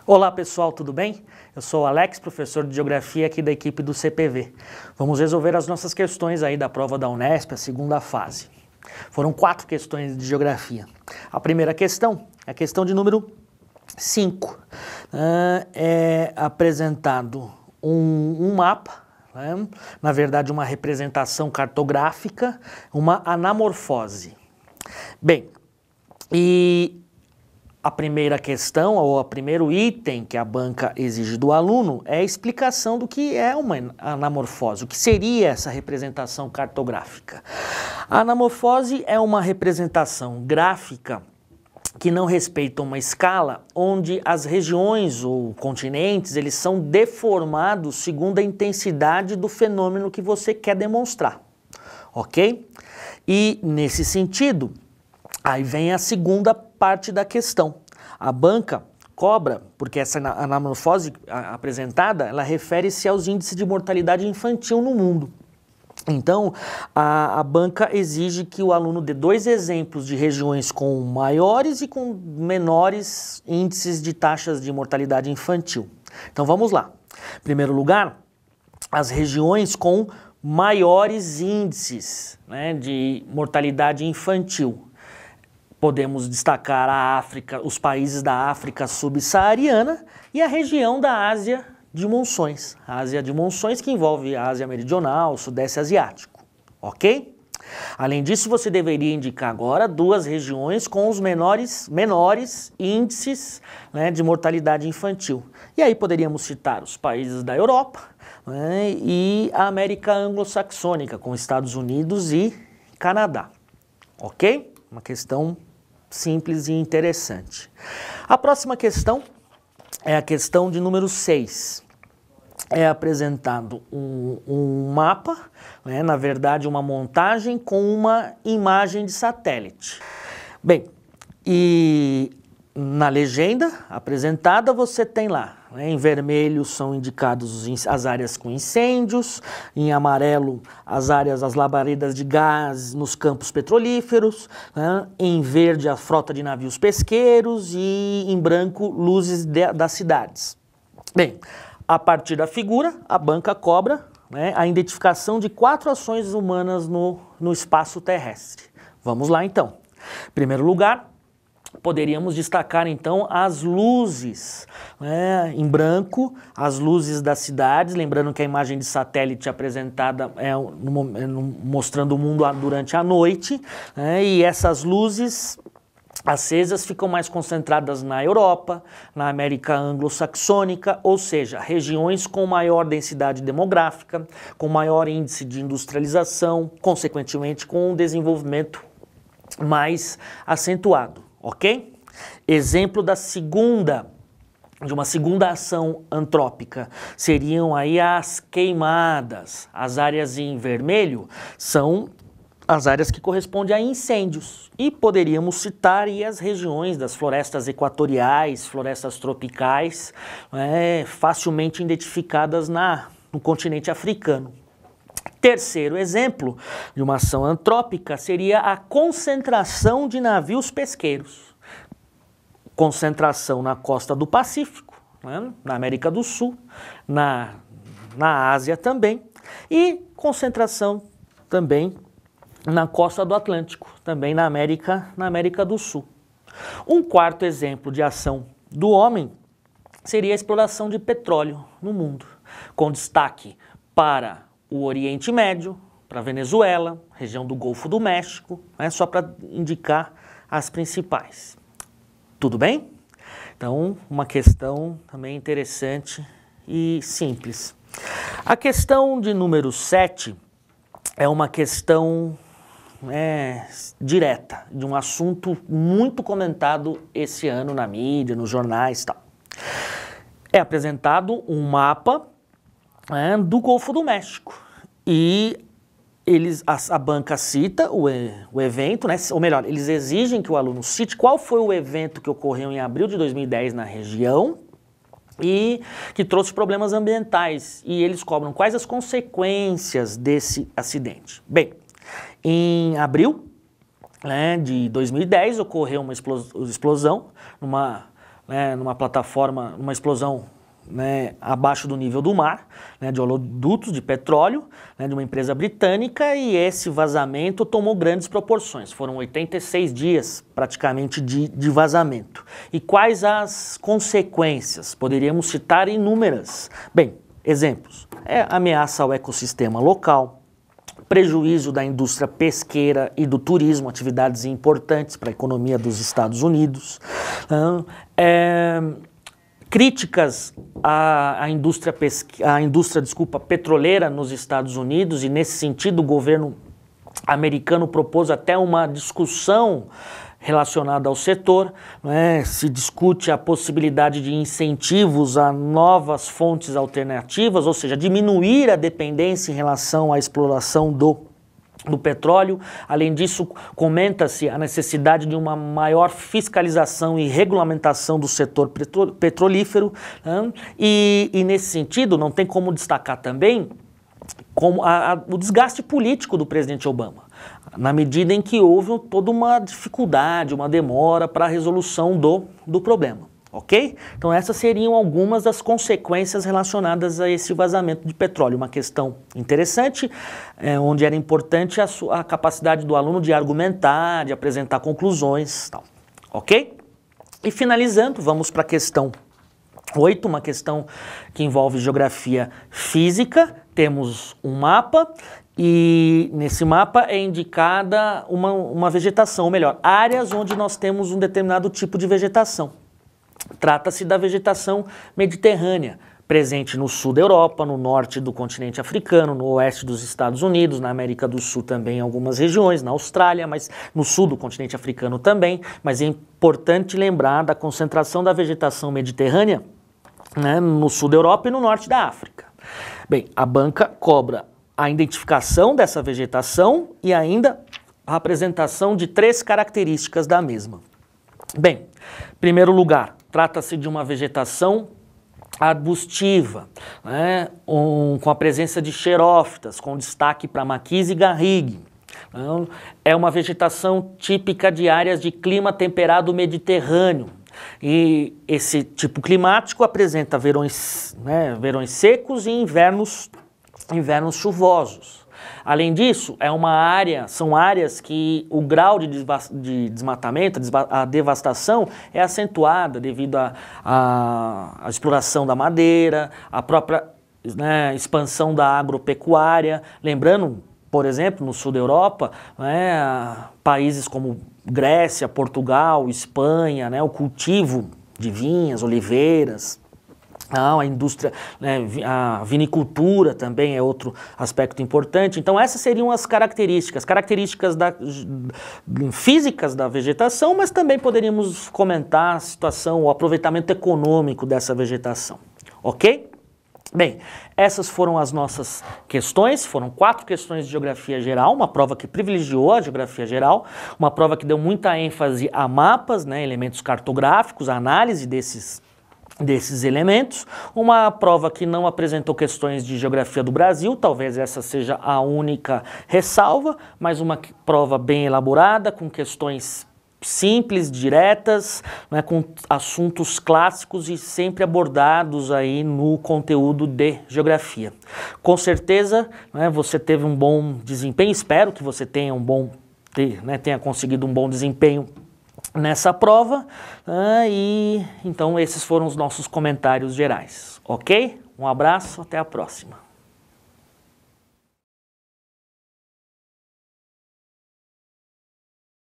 Olá pessoal, tudo bem? Eu sou o Alex, professor de Geografia aqui da equipe do CPV. Vamos resolver as nossas questões aí da prova da Unesp, a segunda fase. Foram 4 questões de Geografia. A primeira questão é a questão de número 5. É apresentado um mapa, na verdade uma representação cartográfica, uma anamorfose. Bem, e a primeira questão, ou o primeiro item que a banca exige do aluno é a explicação do que é uma anamorfose, o que seria essa representação cartográfica. A anamorfose é uma representação gráfica que não respeita uma escala onde as regiões ou continentes eles são deformados segundo a intensidade do fenômeno que você quer demonstrar, ok? E nesse sentido, aí vem a segunda parte da questão. A banca cobra, porque essa anamorfose apresentada, ela refere-se aos índices de mortalidade infantil no mundo. Então, a banca exige que o aluno dê 2 exemplos de regiões com maiores e com menores índices de taxas de mortalidade infantil. Então, vamos lá. Em primeiro lugar, as regiões com maiores índices, de mortalidade infantil. Podemos destacar a África, os países da África subsaariana e a região da Ásia de Monções. A Ásia de Monções que envolve a Ásia Meridional, o Sudeste Asiático, ok? Além disso, você deveria indicar agora 2 regiões com os menores índices de mortalidade infantil. E aí poderíamos citar os países da Europa e a América anglo-saxônica, com Estados Unidos e Canadá, ok? Uma questão simples e interessante. A próxima questão é a questão de número 6. É apresentado um mapa, na verdade uma montagem com uma imagem de satélite. Bem, e na legenda apresentada você tem lá, em vermelho são indicados as áreas com incêndios, em amarelo as labaredas de gás nos campos petrolíferos, em verde a frota de navios pesqueiros e em branco luzes das cidades. Bem, a partir da figura a banca cobra a identificação de 4 ações humanas no espaço terrestre. Vamos lá então. Em primeiro lugar, poderíamos destacar então as luzes, em branco, as luzes das cidades, lembrando que a imagem de satélite apresentada é mostrando o mundo durante a noite, e essas luzes acesas ficam mais concentradas na Europa, na América anglo-saxônica, ou seja, regiões com maior densidade demográfica, com maior índice de industrialização, consequentemente com um desenvolvimento mais acentuado. Ok? Exemplo de uma segunda ação antrópica seriam aí as queimadas. As áreas em vermelho são as áreas que correspondem a incêndios. E poderíamos citar aí as regiões das florestas equatoriais, florestas tropicais, facilmente identificadas no continente africano. Terceiro exemplo de uma ação antrópica seria a concentração de navios pesqueiros. Concentração na costa do Pacífico, na América do Sul, na Ásia também, e concentração também na costa do Atlântico, também na América do Sul. Um quarto exemplo de ação do homem seria a exploração de petróleo no mundo, com destaque para o Oriente Médio, para a Venezuela, região do Golfo do México, só para indicar as principais. Tudo bem? Então, uma questão também interessante e simples. A questão de número 7 é uma questão direta, de um assunto muito comentado esse ano na mídia, nos jornais e tal. É apresentado um mapa do Golfo do México. E a banca cita o evento, ou melhor, eles exigem que o aluno cite qual foi o evento que ocorreu em abril de 2010 na região e que trouxe problemas ambientais. E eles cobram quais as consequências desse acidente. Bem, em abril de 2010 ocorreu uma explosão né, numa plataforma, numa explosão, né, abaixo do nível do mar, né, de oleodutos de petróleo, né, de uma empresa britânica, e esse vazamento tomou grandes proporções. Foram 86 dias praticamente de vazamento. E quais as consequências? Poderíamos citar inúmeras. Bem, exemplos. Ameaça ao ecossistema local, prejuízo da indústria pesqueira e do turismo, atividades importantes para a economia dos Estados Unidos, críticas à indústria, petroleira nos Estados Unidos, e nesse sentido o governo americano propôs até uma discussão relacionada ao setor, né? Se discute a possibilidade de incentivos a novas fontes alternativas, ou seja, diminuir a dependência em relação à exploração do petróleo. Além disso, comenta-se a necessidade de uma maior fiscalização e regulamentação do setor petrolífero, né? E nesse sentido, não tem como destacar também como o desgaste político do presidente Obama, na medida em que houve toda uma dificuldade, uma demora para a resolução do problema. Ok? Então essas seriam algumas das consequências relacionadas a esse vazamento de petróleo. Uma questão interessante, onde era importante a capacidade do aluno de argumentar, de apresentar conclusões, tal. Ok? E finalizando, vamos para a questão 8, uma questão que envolve geografia física. Temos um mapa e nesse mapa é indicada uma vegetação, ou melhor, áreas onde nós temos um determinado tipo de vegetação. Trata-se da vegetação mediterrânea, presente no sul da Europa, no norte do continente africano, no oeste dos Estados Unidos, na América do Sul também em algumas regiões, na Austrália, mas no sul do continente africano também. Mas é importante lembrar da concentração da vegetação mediterrânea, né, no sul da Europa e no norte da África. Bem, a banca cobra a identificação dessa vegetação e ainda a apresentação de 3 características da mesma. Bem, em primeiro lugar, trata-se de uma vegetação arbustiva, né, com a presença de xerófitas, com destaque para maquis e garrigue. É uma vegetação típica de áreas de clima temperado mediterrâneo. E esse tipo climático apresenta verões, né, verões secos e invernos chuvosos. Além disso, são áreas que o grau de desmatamento, a devastação é acentuada devido à exploração da madeira, à própria, né, expansão da agropecuária. Lembrando, por exemplo, no sul da Europa, né, países como Grécia, Portugal, Espanha, né, o cultivo de vinhas, oliveiras, a indústria, né, a vinicultura também é outro aspecto importante. Então essas seriam as características físicas da vegetação, mas também poderíamos comentar a situação, o aproveitamento econômico dessa vegetação, ok? Bem, essas foram as nossas questões, foram 4 questões de geografia geral, uma prova que privilegiou a geografia geral, uma prova que deu muita ênfase a mapas, né, elementos cartográficos, a análise desses elementos, uma prova que não apresentou questões de geografia do Brasil, talvez essa seja a única ressalva, mas uma prova bem elaborada, com questões simples, diretas, né, com assuntos clássicos e sempre abordados aí no conteúdo de geografia. Com certeza, né, você teve um bom desempenho, espero que você tenha tenha conseguido um bom desempenho nessa prova, e então esses foram os nossos comentários gerais, ok? Um abraço, até a próxima.